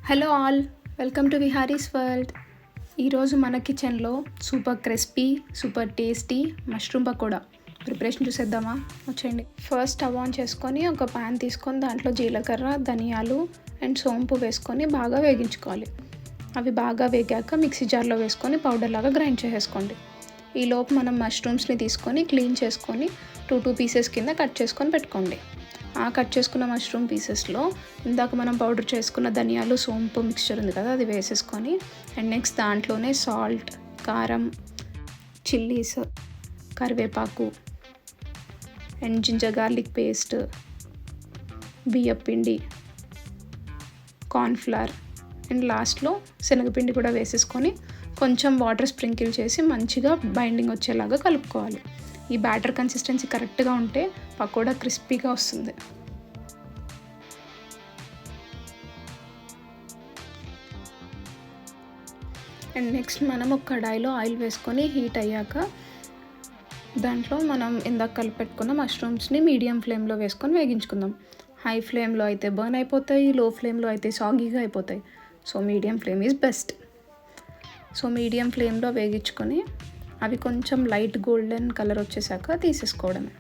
Hello all, welcome to Viharis world. ఈరోజు మన కిచెన్లో super crispy, super tasty mushroom pakoda preparation చూసేద్దామా? వచ్చేయండి. ఫస్ట్ స్టవ్ ఆన్ చేసుకొని ఒక ప్యాన్ తీసుకొని దాంట్లో జీలకర్ర, ధనియాలు అండ్ సోంపు వేసుకొని బాగా వేగించుకోవాలి. అవి బాగా వేగాక మిక్సీ జార్లో వేసుకొని పౌడర్ లాగా గ్రైండ్ చేసేసుకోండి. ఈలోపు మనం మష్రూమ్స్ని తీసుకొని క్లీన్ చేసుకొని టూ పీసెస్ కింద కట్ చేసుకొని పెట్టుకోండి. ఆ కట్ చేసుకున్న మష్రూమ్ పీసెస్లో ఇందాక మనం పౌడర్ చేసుకున్న ధనియాలు, సోంపు మిక్స్చర్ ఉంది కదా, అది వేసేసుకొని అండ్ నెక్స్ట్ దాంట్లోనే సాల్ట్, కారం, చిల్లీస్, కరివేపాకు అండ్ జింజర్ గార్లిక్ పేస్ట్, బియ్యపిండి, కార్న్ఫ్లవర్ అండ్ లాస్ట్లో శనగపిండి కూడా వేసేసుకొని కొంచెం వాటర్ స్ప్రింకిల్ చేసి మంచిగా బైండింగ్ వచ్చేలాగా కలుపుకోవాలి. ఈ బ్యాటర్ కన్సిస్టెన్సీ కరెక్ట్గా ఉంటే పకోడా క్రిస్పీగా వస్తుంది. అండ్ నెక్స్ట్ మనం ఒక కడాయిలో ఆయిల్ వేసుకొని హీట్ అయ్యాక దాంట్లో మనం ఇందాక కలిపెట్టుకున్న మష్రూమ్స్ని మీడియం ఫ్లేమ్లో వేసుకొని వేగించుకుందాం. హై ఫ్లేమ్లో అయితే బర్న్ అయిపోతాయి, లో ఫ్లేమ్లో అయితే సాగీగా అయిపోతాయి. So medium flame is best. So medium ఫ్లేమ్లో వేగించుకొని అవి కొంచెం లైట్ గోల్డెన్ కలర్ వచ్చేసాక తీసేసుకోవడమే.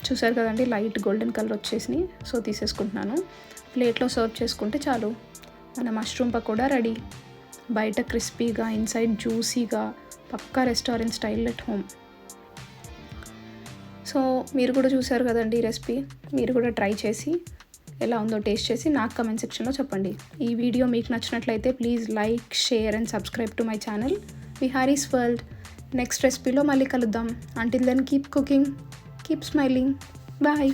చూసారు కదండి, లైట్ గోల్డెన్ కలర్ వచ్చేసినాయి. సో తీసేసుకుంటున్నాను. ప్లేట్లో సర్వ్ చేసుకుంటే చాలు, మన మష్రూమ్ పకోడా రెడీ. బయట క్రిస్పీగా, ఇన్సైడ్ జ్యూసీగా, పక్కా restaurant style at home. So మీరు కూడా చూసారు కదండి ఈ రెసిపీ. మీరు కూడా ట్రై చేసి ఎలా ఉందో టేస్ట్ చేసి నాకు కమెంట్ సెక్షన్లో చెప్పండి. ఈ వీడియో మీకు నచ్చినట్లయితే please like, share and subscribe to my channel Vihari's world. Next రెసిపీలో మళ్ళీ కలుద్దాం. Until then keep cooking, keep smiling. Bye.